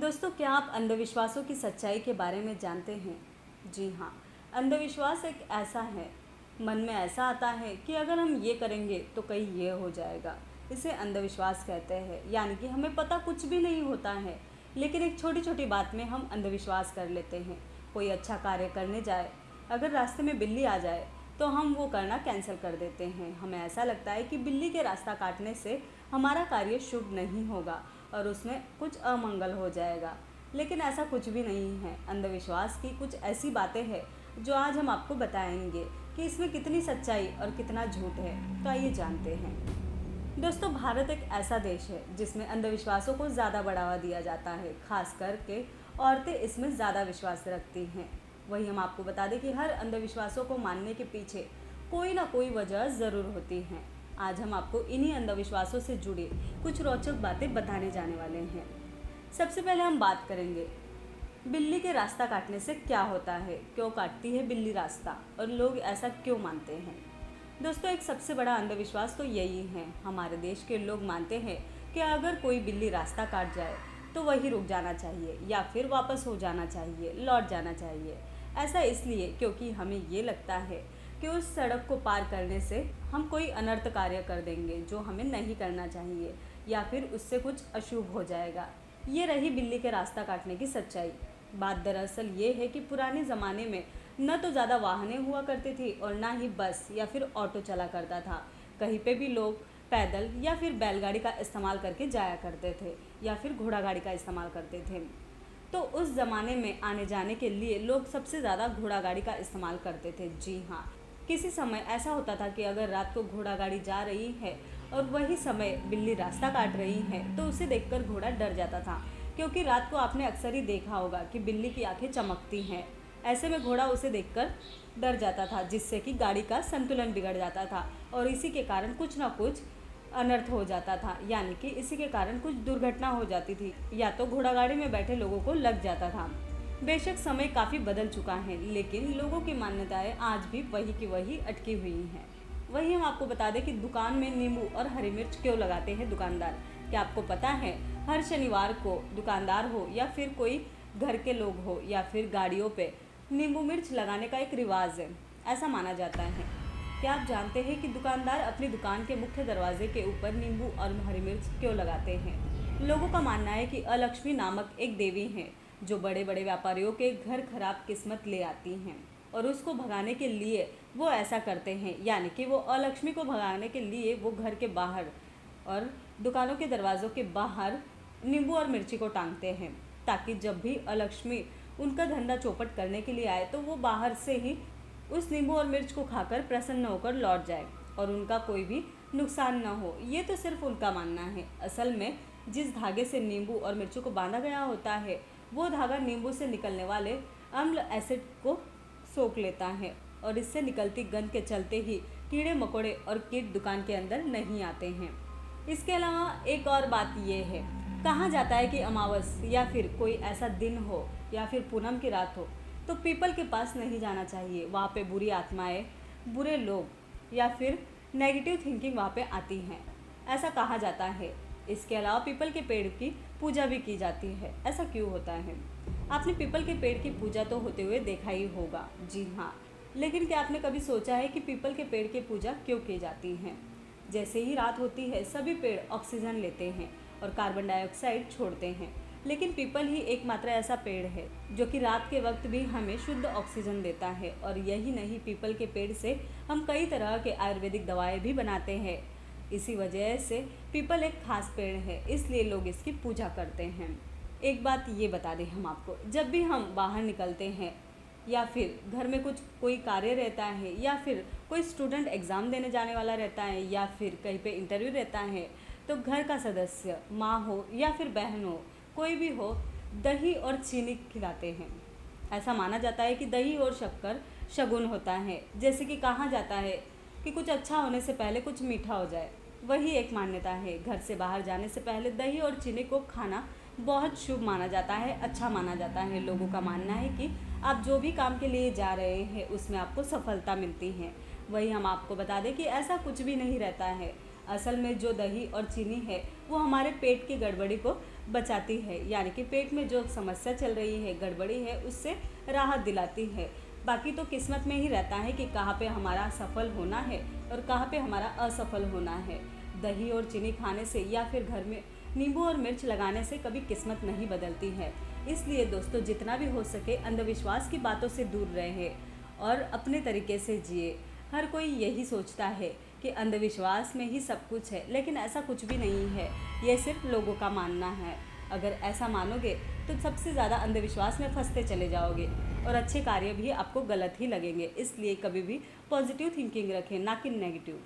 दोस्तों, क्या आप अंधविश्वासों की सच्चाई के बारे में जानते हैं? जी हाँ, अंधविश्वास एक ऐसा है, मन में ऐसा आता है कि अगर हम ये करेंगे तो कहीं ये हो जाएगा। इसे अंधविश्वास कहते हैं, यानी कि हमें पता कुछ भी नहीं होता है, लेकिन एक छोटी छोटी बात में हम अंधविश्वास कर लेते हैं। कोई अच्छा कार्य करने जाए, अगर रास्ते में बिल्ली आ जाए तो हम वो करना कैंसिल कर देते हैं। हमें ऐसा लगता है कि बिल्ली के रास्ता काटने से हमारा कार्य शुभ नहीं होगा और उसमें कुछ अमंगल हो जाएगा, लेकिन ऐसा कुछ भी नहीं है। अंधविश्वास की कुछ ऐसी बातें हैं जो आज हम आपको बताएंगे कि इसमें कितनी सच्चाई और कितना झूठ है। तो आइए जानते हैं। दोस्तों, भारत एक ऐसा देश है जिसमें अंधविश्वासों को ज़्यादा बढ़ावा दिया जाता है। खास करके औरतें इसमें ज़्यादा विश्वास रखती हैं। वही हम आपको बता दें कि हर अंधविश्वासों को मानने के पीछे कोई ना कोई वजह ज़रूर होती है। आज हम आपको इन्हीं अंधविश्वासों से जुड़ी कुछ रोचक बातें बताने जाने वाले हैं। सबसे पहले हम बात करेंगे बिल्ली के रास्ता काटने से क्या होता है, क्यों काटती है बिल्ली रास्ता और लोग ऐसा क्यों मानते हैं। दोस्तों, एक सबसे बड़ा अंधविश्वास तो यही है। हमारे देश के लोग मानते हैं कि अगर कोई बिल्ली रास्ता काट जाए तो वहीं रुक जाना चाहिए या फिर वापस हो जाना चाहिए, लौट जाना चाहिए। ऐसा इसलिए क्योंकि हमें ये लगता है कि उस सड़क को पार करने से हम कोई अनर्थ कार्य कर देंगे जो हमें नहीं करना चाहिए, या फिर उससे कुछ अशुभ हो जाएगा। ये रही बिल्ली के रास्ता काटने की सच्चाई। बात दरअसल ये है कि पुराने ज़माने में न तो ज़्यादा वाहनें हुआ करती थी और ना ही बस या फिर ऑटो चला करता था। कहीं पे भी लोग पैदल या फिर बैलगाड़ी का इस्तेमाल करके जाया करते थे या फिर घोड़ा गाड़ी का इस्तेमाल करते थे। तो उस ज़माने में आने जाने के लिए लोग सबसे ज़्यादा घोड़ा गाड़ी का इस्तेमाल करते थे। जी हाँ, किसी समय ऐसा होता था कि अगर रात को घोड़ा गाड़ी जा रही है और वही समय बिल्ली रास्ता काट रही है तो उसे देखकर घोड़ा डर जाता था, क्योंकि रात को आपने अक्सर ही देखा होगा कि बिल्ली की आंखें चमकती हैं। ऐसे में घोड़ा उसे देखकर डर जाता था, जिससे कि गाड़ी का संतुलन बिगड़ जाता था और इसी के कारण कुछ ना कुछ अनर्थ हो जाता था, यानी कि इसी के कारण कुछ दुर्घटना हो जाती थी या तो घोड़ा गाड़ी में बैठे लोगों को लग जाता था। बेशक समय काफ़ी बदल चुका है, लेकिन लोगों की मान्यताएं आज भी वही की वही अटकी हुई हैं। वही हम आपको बता दें कि दुकान में नींबू और हरी मिर्च क्यों लगाते हैं दुकानदार। क्या आपको पता है, हर शनिवार को दुकानदार हो या फिर कोई घर के लोग हो या फिर गाड़ियों पे नींबू मिर्च लगाने का एक रिवाज है, ऐसा माना जाता है। क्या आप जानते हैं कि दुकानदार अपनी दुकान के मुख्य दरवाजे के ऊपर नींबू और हरी मिर्च क्यों लगाते हैं? लोगों का मानना है कि अलक्ष्मी नामक एक देवी है जो बड़े बड़े व्यापारियों के घर खराब किस्मत ले आती हैं और उसको भगाने के लिए वो ऐसा करते हैं, यानी कि वो अलक्ष्मी को भगाने के लिए वो घर के बाहर और दुकानों के दरवाज़ों के बाहर नींबू और मिर्ची को टांगते हैं, ताकि जब भी अलक्ष्मी उनका धंधा चौपट करने के लिए आए तो वो बाहर से ही उस नींबू और मिर्च को खाकर प्रसन्न होकर लौट जाए और उनका कोई भी नुकसान न हो। ये तो सिर्फ उनका मानना है। असल में जिस धागे से नींबू और मिर्ची को बांधा गया होता है वो धागा नींबू से निकलने वाले अम्ल एसिड को सोख लेता है और इससे निकलती गंध के चलते ही कीड़े मकोड़े और कीट दुकान के अंदर नहीं आते हैं। इसके अलावा एक और बात ये है, कहा जाता है कि अमावस या फिर कोई ऐसा दिन हो या फिर पूनम की रात हो तो पीपल के पास नहीं जाना चाहिए। वहाँ पे बुरी आत्माएं, बुरे लोग या फिर नेगेटिव थिंकिंग वहाँ पे आती हैं, ऐसा कहा जाता है। इसके अलावा पीपल के पेड़ की पूजा भी की जाती है। ऐसा क्यों होता है? आपने पीपल के पेड़ की पूजा तो होते हुए देखा ही होगा। जी हाँ, लेकिन क्या आपने कभी सोचा है कि पीपल के पेड़ की पूजा क्यों की जाती है? जैसे ही रात होती है सभी पेड़ ऑक्सीजन लेते हैं और कार्बन डाइऑक्साइड छोड़ते हैं, लेकिन पीपल ही एकमात्र ऐसा पेड़ है जो कि रात के वक्त भी हमें शुद्ध ऑक्सीजन देता है। और यही नहीं, पीपल के पेड़ से हम कई तरह के आयुर्वेदिक दवाएं भी बनाते हैं। इसी वजह से पीपल एक खास पेड़ है, इसलिए लोग इसकी पूजा करते हैं। एक बात ये बता दें हम आपको, जब भी हम बाहर निकलते हैं या फिर घर में कुछ कोई कार्य रहता है या फिर कोई स्टूडेंट एग्ज़ाम देने जाने वाला रहता है या फिर कहीं पे इंटरव्यू रहता है, तो घर का सदस्य, माँ हो या फिर बहन हो, कोई भी हो, दही और चीनी खिलाते हैं। ऐसा माना जाता है कि दही और शक्कर शगुन होता है। जैसे कि कहा जाता है कि कुछ अच्छा होने से पहले कुछ मीठा हो जाए, वही एक मान्यता है। घर से बाहर जाने से पहले दही और चीनी को खाना बहुत शुभ माना जाता है, अच्छा माना जाता है। लोगों का मानना है कि आप जो भी काम के लिए जा रहे हैं उसमें आपको सफलता मिलती है। वही हम आपको बता दें कि ऐसा कुछ भी नहीं रहता है। असल में जो दही और चीनी है वो हमारे पेट की गड़बड़ी को बचाती है, यानी कि पेट में जो समस्या चल रही है, गड़बड़ी है, उससे राहत दिलाती है। बाकी तो किस्मत में ही रहता है कि कहाँ पे हमारा सफल होना है और कहाँ पे हमारा असफल होना है। दही और चीनी खाने से या फिर घर में नींबू और मिर्च लगाने से कभी किस्मत नहीं बदलती है। इसलिए दोस्तों, जितना भी हो सके अंधविश्वास की बातों से दूर रहें और अपने तरीके से जिए। हर कोई यही सोचता है कि अंधविश्वास में ही सब कुछ है, लेकिन ऐसा कुछ भी नहीं है। यह सिर्फ लोगों का मानना है। अगर ऐसा मानोगे तो सबसे ज़्यादा अंधविश्वास में फंसते चले जाओगे और अच्छे कार्य भी आपको गलत ही लगेंगे। इसलिए कभी भी पॉजिटिव थिंकिंग रखें, ना कि नेगेटिव।